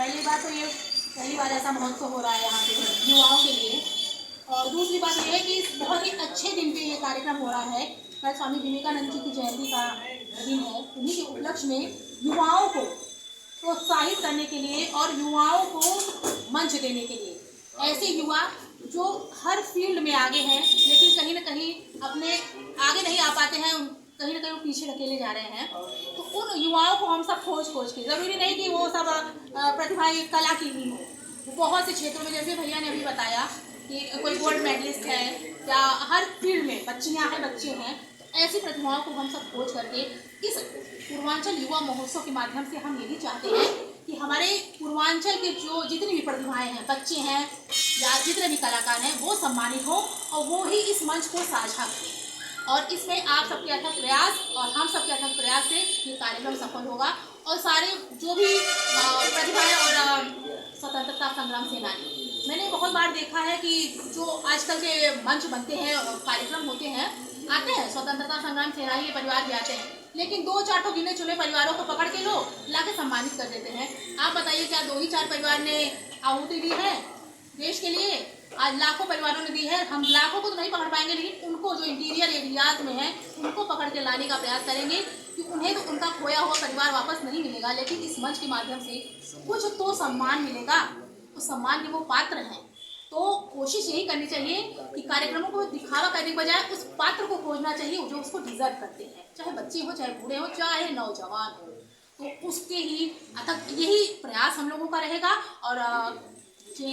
पहली बार ऐसा महोत्सव हो रहा है यहाँ पे युवाओं के लिए। और दूसरी बात यह है कि बहुत ही अच्छे दिन पे ये कार्यक्रम हो रहा है। कल स्वामी विवेकानंद जी की जयंती का दिन है। उन्हीं के उपलक्ष्य में युवाओं को प्रोत्साहित करने के लिए और युवाओं को मंच देने के लिए, ऐसे युवा जो हर फील्ड में आगे हैं लेकिन कहीं ना कहीं अपने आगे नहीं आ पाते हैं, कहीं ना कहीं वो पीछे धकेले जा रहे हैं, तो उन युवाओं को हम सब खोज के, ज़रूरी नहीं कि वो सब प्रतिभाएं कला की ही हो, बहुत से क्षेत्रों में, जैसे भैया ने अभी बताया कि कोई गोल्ड मेडलिस्ट है या हर फील्ड में बच्चियां हैं, बच्चे हैं, ऐसी प्रतिभाओं को हम सब खोज करके इस पूर्वांचल युवा महोत्सव के माध्यम से हम यही चाहते हैं कि हमारे पूर्वांचल के जो जितनी भी प्रतिभाएं हैं, बच्चे हैं या जितने भी कलाकार हैं, वो सम्मानित हो और वो ही इस मंच को साझा करें। और इसमें आप सबके अथक प्रयास और हम सबके अथक प्रयास से ये कार्यक्रम सफल होगा। और सारे जो भी प्रतिभाएं और स्वतंत्रता संग्राम सेनानी, मैंने बहुत बार देखा है कि जो आजकल के मंच बनते हैं और कार्यक्रम होते हैं, आते हैं स्वतंत्रता संग्राम सेनानी के परिवार भी आते हैं, लेकिन 2-4 तो गिने चुने परिवारों को पकड़ के लो लाके सम्मानित कर देते हैं। आप बताइए, क्या 2 ही 4 परिवार ने आहुति दी है देश के लिए? आज लाखों परिवारों ने दी है। हम लाखों को तो नहीं पकड़ पाएंगे, लेकिन उनको जो इंटीरियर एरियाज में है उनको पकड़ के लाने का प्रयास करेंगे कि उन्हें तो उनका खोया हुआ परिवार वापस नहीं मिलेगा, लेकिन इस मंच के माध्यम से कुछ तो सम्मान मिलेगा, उस सम्मान के वो पात्र हैं। तो कोशिश यही करनी चाहिए कि कार्यक्रमों को दिखावा करने के बजाय उस पात्र को खोजना चाहिए जो उसको डिजर्व करते हैं, चाहे बच्चे हो, चाहे बूढ़े हो, चाहे नौजवान हो। तो उसके ही अतः यही प्रयास हम लोगों का रहेगा। और मुझे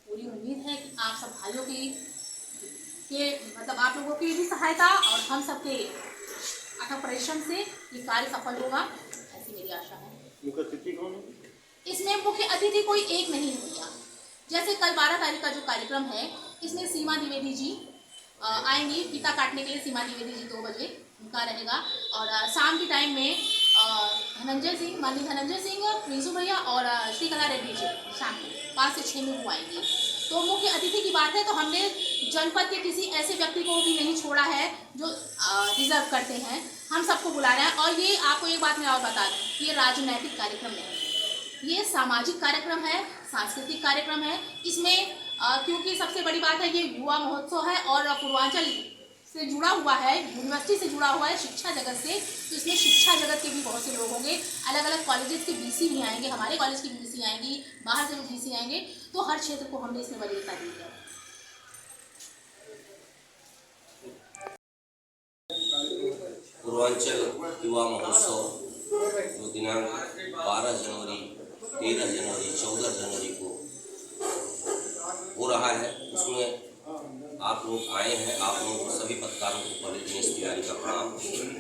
पूरी उम्मीद है कि आप सब भाइयों के मतलब आप लोगों की भी सहायता और हम सबके अथक परिश्रम से ये कार्य सफल होगा, ऐसी मेरी आशा है। मुख्य अतिथि कौन है? इसमें मुख्य अतिथि कोई एक नहीं होगा। जैसे कल 12 तारीख का जो कार्यक्रम है, इसमें सीमा द्विवेदी जी आएंगी फीता काटने के लिए। सीमा द्विवेदी जी 2 बजे उनका रहेगा। और शाम के टाइम में धनंजय सिंह, माननीय धनंजय सिंह, प्रिंसू भैया और श्रीकला रेड्डी जी शाम को 5 से 6 में वो आएंगे। तो मुख्य अतिथि की बात है तो हमने जनपद के किसी ऐसे व्यक्ति को भी नहीं छोड़ा है जो डिजर्व करते हैं, हम सबको बुला रहे हैं। और ये आपको एक बात मैं और बता दूँ, ये राजनैतिक कार्यक्रम नहीं, ये सामाजिक कार्यक्रम है, सांस्कृतिक कार्यक्रम है। इसमें क्योंकि सबसे बड़ी बात है ये युवा महोत्सव है और पूर्वांचल से जुड़ा हुआ है, यूनिवर्सिटी से जुड़ा हुआ है, शिक्षा जगत से, तो इसमें शिक्षा जगत के भी बहुत से लोग होंगे, अलग अलग कॉलेजेस के बीसी भी आएंगे, हमारे कॉलेज की बीसी आएंगी, बाहर से जो बीसी आएंगे, तो हर क्षेत्र को हमने इसमें वरीयता दी है। पूर्वांचल युवा महोत्सव जो दिनांक 12 जनवरी, 13 जनवरी, 14 जनवरी को हो रहा है, उसमें आप लोग आए हैं। आप लोगों को सभी पत्रकारों को पहले दिनेश तिवारी का प्रणाम,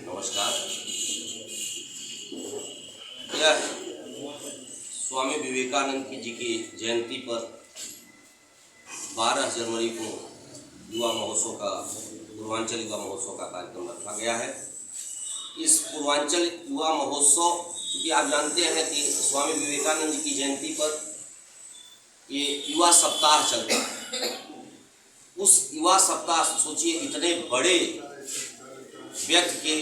नमस्कार। यह स्वामी विवेकानंद जी की जयंती पर 12 जनवरी को युवा महोत्सव का, पूर्वांचल युवा महोत्सव का कार्यक्रम रखा गया है। इस पूर्वांचल युवा महोत्सव, क्योंकि आप जानते हैं कि स्वामी विवेकानंद जी की जयंती पर ये युवा सप्ताह चलता है। उस युवा सप्ताह, सोचिए इतने बड़े व्यक्ति के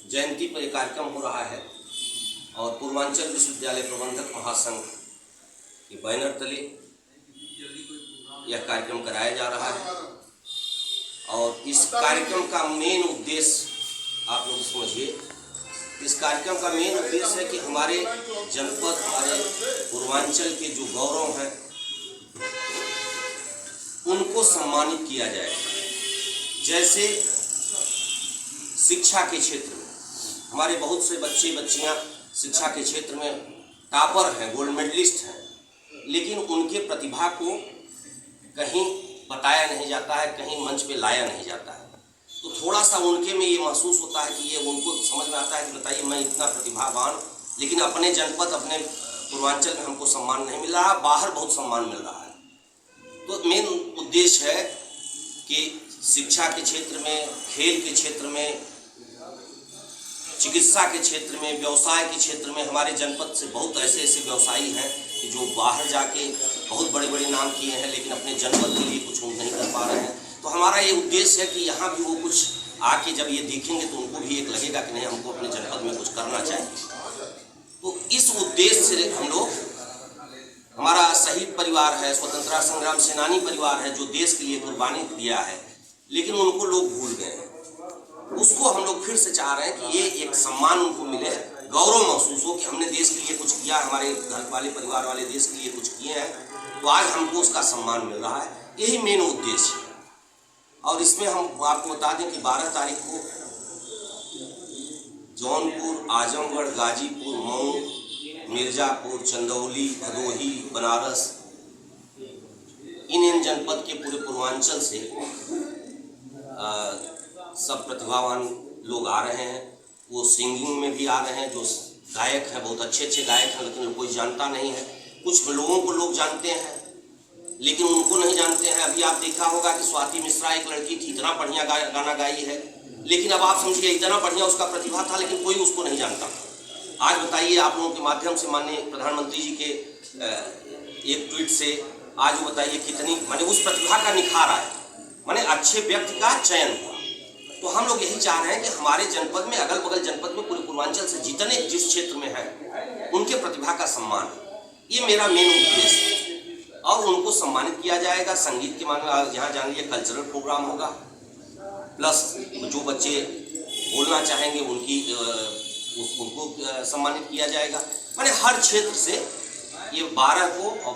जयंती पर एक कार्यक्रम हो रहा है और पूर्वांचल विश्वविद्यालय प्रबंधक महासंघ के बैनर तले यह कार्यक्रम कराया जा रहा है। और इस कार्यक्रम का मेन उद्देश्य आप लोग समझिए, इस कार्यक्रम का मेन उद्देश्य है कि हमारे जनपद, हमारे पूर्वांचल के जो गौरव हैं उनको सम्मानित किया जाए। जैसे शिक्षा के क्षेत्र में हमारे बहुत से बच्चे बच्चियां शिक्षा के क्षेत्र में टॉपर हैं, गोल्ड मेडलिस्ट हैं, लेकिन उनके प्रतिभा को कहीं बताया नहीं जाता है, कहीं मंच पे लाया नहीं जाता है। तो थोड़ा सा उनके में ये महसूस होता है कि ये उनको समझ में आता है कि बताइए मैं इतना प्रतिभावान, लेकिन अपने जनपद, अपने पूर्वांचल में हमको सम्मान नहीं मिल रहा, बाहर बहुत सम्मान मिल रहा है। तो मेन उद्देश्य है कि शिक्षा के क्षेत्र में, खेल के क्षेत्र में, चिकित्सा के क्षेत्र में, व्यवसाय के क्षेत्र में हमारे जनपद से बहुत ऐसे व्यवसायी हैं कि जो बाहर जाके बहुत बड़े बड़े नाम किए हैं, लेकिन अपने जनपद के लिए कुछ नहीं कर पा रहे हैं। तो हमारा ये उद्देश्य है कि यहाँ भी वो कुछ आके जब ये देखेंगे तो उनको भी एक लगेगा कि नहीं, हमको अपने जनपद में कुछ करना चाहिए। तो इस उद्देश्य से हम लोग हमारा शहीद परिवार है, स्वतंत्रता संग्राम सेनानी परिवार है जो देश के लिए कुर्बानी दिया है, लेकिन उनको लोग भूल गए हैं। उसको हम लोग फिर से चाह रहे हैं कि ये एक सम्मान उनको मिले, गौरव महसूस हो कि हमने देश के लिए कुछ किया, हमारे घर वाले परिवार वाले देश के लिए कुछ किए हैं, तो आज हमको उसका सम्मान मिल रहा है। यही मेन उद्देश्य है। और इसमें हम आपको बता दें कि 12 तारीख को जौनपुर, आजमगढ़, गाजीपुर, मऊ, मिर्जापुर, चंदौली, भदोही, बनारस, इन जनपद के पूरे पूर्वांचल से सब प्रतिभावान लोग आ रहे हैं। वो सिंगिंग में भी आ रहे हैं, जो गायक हैं, बहुत अच्छे अच्छे गायक हैं, लेकिन कोई जानता नहीं है। कुछ लोगों को लोग जानते हैं लेकिन उनको नहीं जानते हैं। अभी आप देखा होगा कि स्वाति मिश्रा एक लड़की थी, इतना बढ़िया गाना गाई है, लेकिन अब आप समझिए इतना बढ़िया उसका प्रतिभा था, लेकिन कोई उसको नहीं जानता। आज बताइए, आप लोगों के माध्यम से माननीय प्रधानमंत्री जी के एक ट्वीट से आज वो बताइए कितनी माने उस प्रतिभा का निखार आया, माने अच्छे व्यक्ति का चयन हुआ। तो हम लोग यही चाह रहे हैं कि हमारे जनपद में, अगल बगल जनपद में, पूरे पूर्वांचल से जितने जिस क्षेत्र में है उनके प्रतिभा का सम्मान, ये मेरा मेन उद्देश्य है। और उनको सम्मानित किया जाएगा। संगीत के मामले में यहाँ जान लीजिए कल्चरल प्रोग्राम होगा, प्लस जो बच्चे बोलना चाहेंगे उनको सम्मानित किया जाएगा। माने हर क्षेत्र से ये 12 को